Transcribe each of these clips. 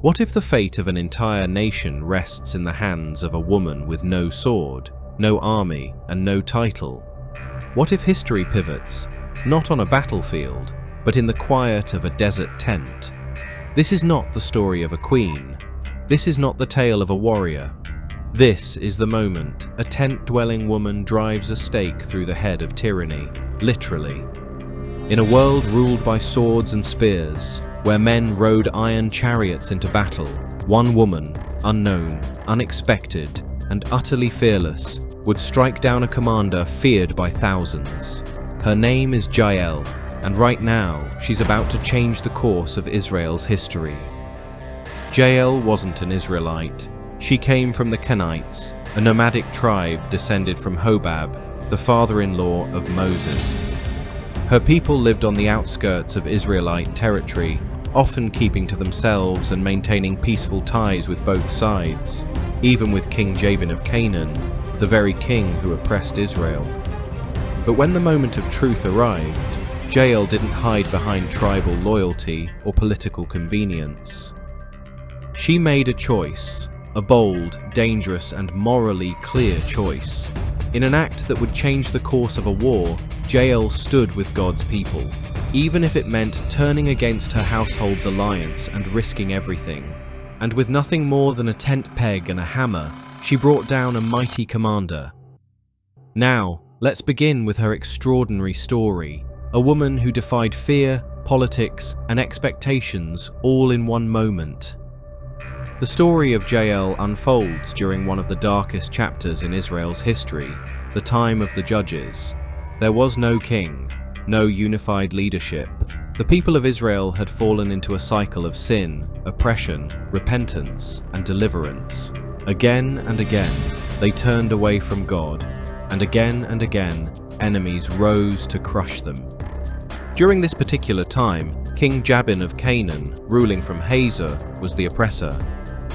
What if the fate of an entire nation rests in the hands of a woman with no sword, no army, and no title? What if history pivots, not on a battlefield, but in the quiet of a desert tent? This is not the story of a queen. This is not the tale of a warrior. This is the moment a tent-dwelling woman drives a stake through the head of tyranny, literally. In a world ruled by swords and spears, where men rode iron chariots into battle, one woman, unknown, unexpected, and utterly fearless, would strike down a commander feared by thousands. Her name is Jael, and right now she's about to change the course of Israel's history. Jael wasn't an Israelite. She came from the Canaanites, a nomadic tribe descended from Hobab, the father-in-law of Moses. Her people lived on the outskirts of Israelite territory, often keeping to themselves and maintaining peaceful ties with both sides, even with King Jabin of Canaan, the very king who oppressed Israel. But when the moment of truth arrived, Jael didn't hide behind tribal loyalty or political convenience. She made a choice, a bold, dangerous, and morally clear choice. In an act that would change the course of a war, Jael stood with God's people, even if it meant turning against her household's alliance and risking everything. And with nothing more than a tent peg and a hammer, she brought down a mighty commander. Now, let's begin with her extraordinary story, a woman who defied fear, politics, and expectations all in one moment. The story of Jael unfolds during one of the darkest chapters in Israel's history, the time of the Judges. There was no king, no unified leadership. The people of Israel had fallen into a cycle of sin, oppression, repentance, and deliverance. Again and again, they turned away from God, and again, enemies rose to crush them. During this particular time, King Jabin of Canaan, ruling from Hazor, was the oppressor.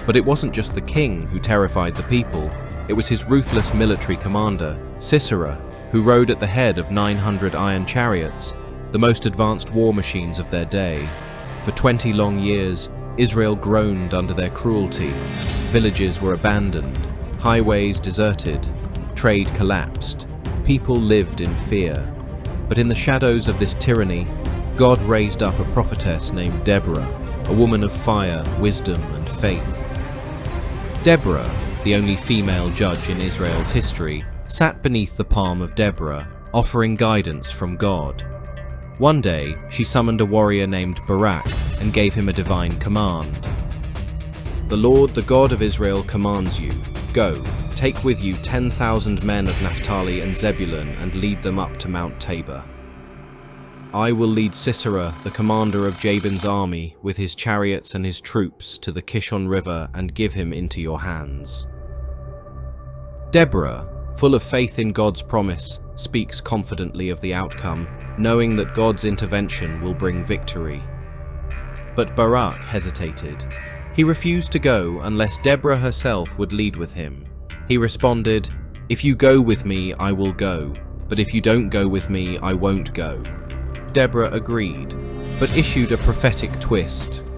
But it wasn't just the king who terrified the people, it was his ruthless military commander, Sisera, who rode at the head of 900 iron chariots, the most advanced war machines of their day. For 20 long years, Israel groaned under their cruelty. Villages were abandoned, highways deserted, trade collapsed, people lived in fear. But in the shadows of this tyranny, God raised up a prophetess named Deborah, a woman of fire, wisdom, and faith. Deborah, the only female judge in Israel's history, sat beneath the palm of Deborah, offering guidance from God. One day, she summoned a warrior named Barak and gave him a divine command. "The Lord, the God of Israel, commands you, go, take with you 10,000 men of Naphtali and Zebulun and lead them up to Mount Tabor. I will lead Sisera, the commander of Jabin's army, with his chariots and his troops to the Kishon River and give him into your hands." Deborah, full of faith in God's promise, speaks confidently of the outcome, knowing that God's intervention will bring victory. But Barak hesitated. He refused to go unless Deborah herself would lead with him. He responded, "If you go with me, I will go, but if you don't go with me, I won't go." Deborah agreed, but issued a prophetic twist.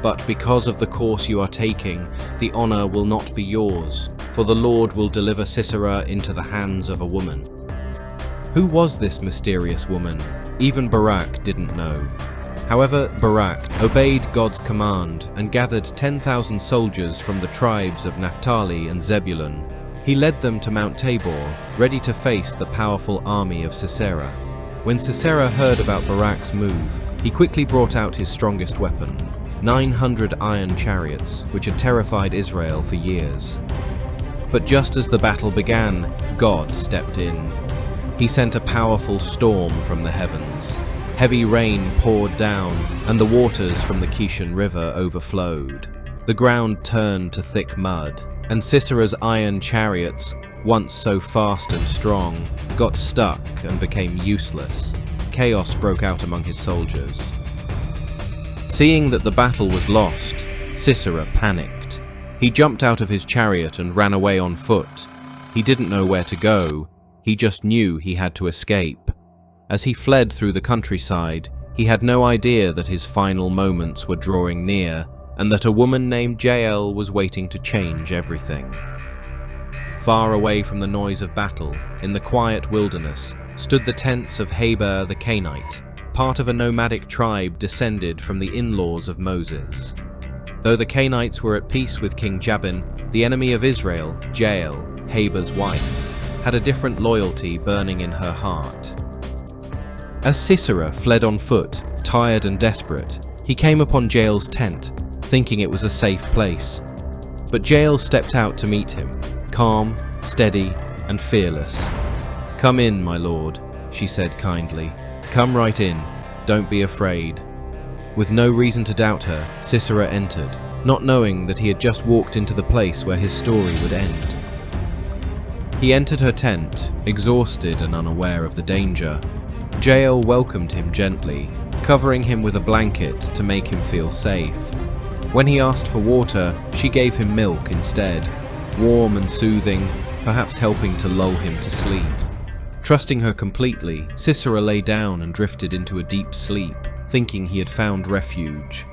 "But because of the course you are taking, the honor will not be yours, for the Lord will deliver Sisera into the hands of a woman." Who was this mysterious woman? Even Barak didn't know. However, Barak obeyed God's command and gathered 10,000 soldiers from the tribes of Naphtali and Zebulun. He led them to Mount Tabor, ready to face the powerful army of Sisera. When Sisera heard about Barak's move, he quickly brought out his strongest weapon, 900 iron chariots, which had terrified Israel for years. But just as the battle began, God stepped in. He sent a powerful storm from the heavens. Heavy rain poured down, and the waters from the Kishon River overflowed. The ground turned to thick mud, and Sisera's iron chariots, once so fast and strong, got stuck and became useless. Chaos broke out among his soldiers. Seeing that the battle was lost, Sisera panicked. He jumped out of his chariot and ran away on foot. He didn't know where to go, he just knew he had to escape. As he fled through the countryside, he had no idea that his final moments were drawing near, and that a woman named Jael was waiting to change everything. Far away from the noise of battle, in the quiet wilderness, stood the tents of Heber the Kenite, part of a nomadic tribe descended from the in-laws of Moses. Though the Canaanites were at peace with King Jabin, the enemy of Israel, Jael, Heber's wife, had a different loyalty burning in her heart. As Sisera fled on foot, tired and desperate, he came upon Jael's tent, thinking it was a safe place. But Jael stepped out to meet him, calm, steady, and fearless. "Come in, my lord," she said kindly. "Come right in. Don't be afraid." With no reason to doubt her, Sisera entered, not knowing that he had just walked into the place where his story would end. He entered her tent, exhausted and unaware of the danger. Jael welcomed him gently, covering him with a blanket to make him feel safe. When he asked for water, she gave him milk instead, warm and soothing, perhaps helping to lull him to sleep. Trusting her completely, Sisera lay down and drifted into a deep sleep, thinking he had found refuge.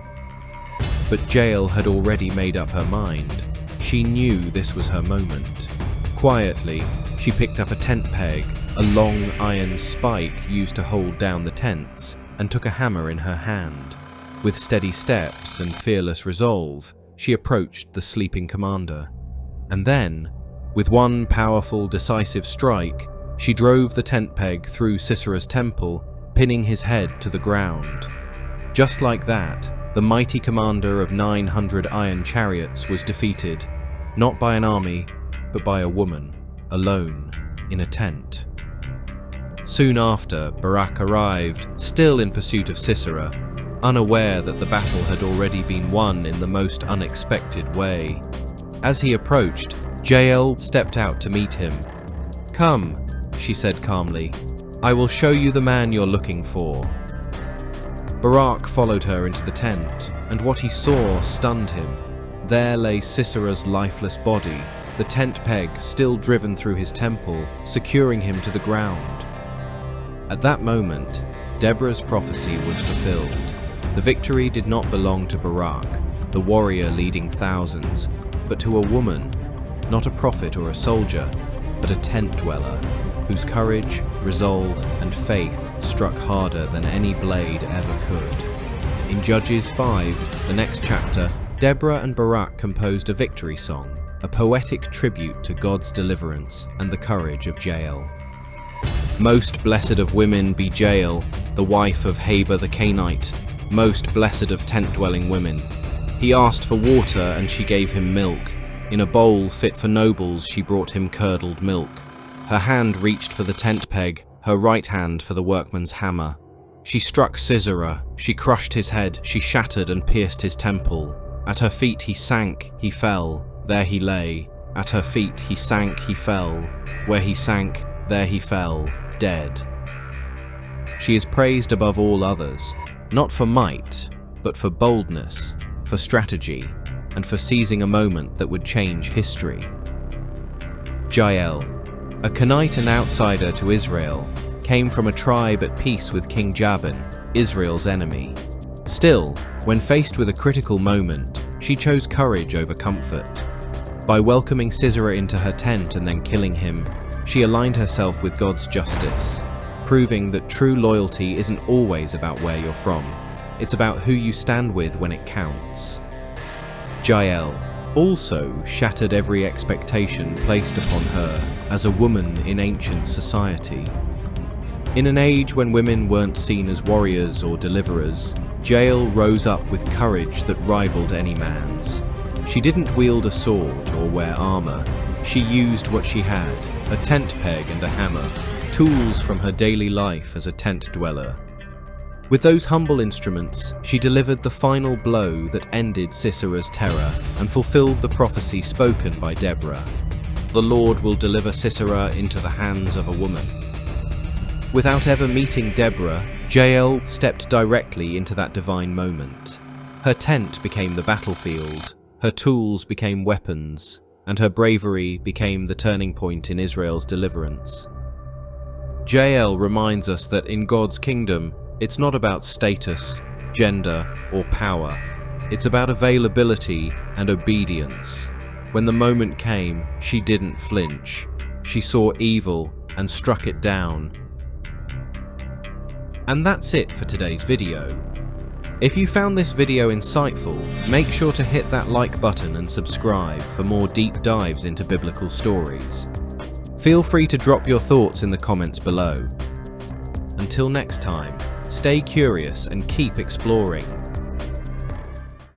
But Jael had already made up her mind. She knew this was her moment. Quietly, she picked up a tent peg, a long iron spike used to hold down the tents, and took a hammer in her hand. With steady steps and fearless resolve, she approached the sleeping commander. And then, with one powerful, decisive strike, she drove the tent peg through Sisera's temple, pinning his head to the ground. Just like that, the mighty commander of 900 iron chariots was defeated, not by an army, but by a woman, alone, in a tent. Soon after, Barak arrived, still in pursuit of Sisera, unaware that the battle had already been won in the most unexpected way. As he approached, Jael stepped out to meet him. "Come," she said calmly, "I will show you the man you're looking for." Barak followed her into the tent, and what he saw stunned him. There lay Sisera's lifeless body, the tent peg still driven through his temple, securing him to the ground. At that moment, Deborah's prophecy was fulfilled. The victory did not belong to Barak, the warrior leading thousands, but to a woman, not a prophet or a soldier, but a tent dweller, whose courage, resolve, and faith struck harder than any blade ever could. In Judges 5, the next chapter, Deborah and Barak composed a victory song, a poetic tribute to God's deliverance and the courage of Jael. "Most blessed of women be Jael, the wife of Heber the Kenite, most blessed of tent-dwelling women. He asked for water and she gave him milk. In a bowl fit for nobles she brought him curdled milk. Her hand reached for the tent peg, her right hand for the workman's hammer. She struck Sisera, she crushed his head, she shattered and pierced his temple. At her feet he sank, he fell, there he lay. At her feet he sank, he fell. Where he sank, there he fell, dead." She is praised above all others, not for might, but for boldness, for strategy, and for seizing a moment that would change history. Jael, a Canaanite and outsider to Israel, came from a tribe at peace with King Jabin, Israel's enemy. Still, when faced with a critical moment, she chose courage over comfort. By welcoming Sisera into her tent and then killing him, she aligned herself with God's justice, proving that true loyalty isn't always about where you're from. It's about who you stand with when it counts. Jael also shattered every expectation placed upon her as a woman in ancient society. In an age when women weren't seen as warriors or deliverers, Jael rose up with courage that rivaled any man's. She didn't wield a sword or wear armor. She used what she had, a tent peg and a hammer, tools from her daily life as a tent dweller. With those humble instruments, she delivered the final blow that ended Sisera's terror and fulfilled the prophecy spoken by Deborah. The Lord will deliver Sisera into the hands of a woman. Without ever meeting Deborah, Jael stepped directly into that divine moment. Her tent became the battlefield, her tools became weapons, and her bravery became the turning point in Israel's deliverance. Jael reminds us that in God's kingdom, it's not about status, gender, or power. It's about availability and obedience. When the moment came, she didn't flinch. She saw evil and struck it down. And that's it for today's video. If you found this video insightful, make sure to hit that like button and subscribe for more deep dives into biblical stories. Feel free to drop your thoughts in the comments below. Until next time, stay curious and keep exploring.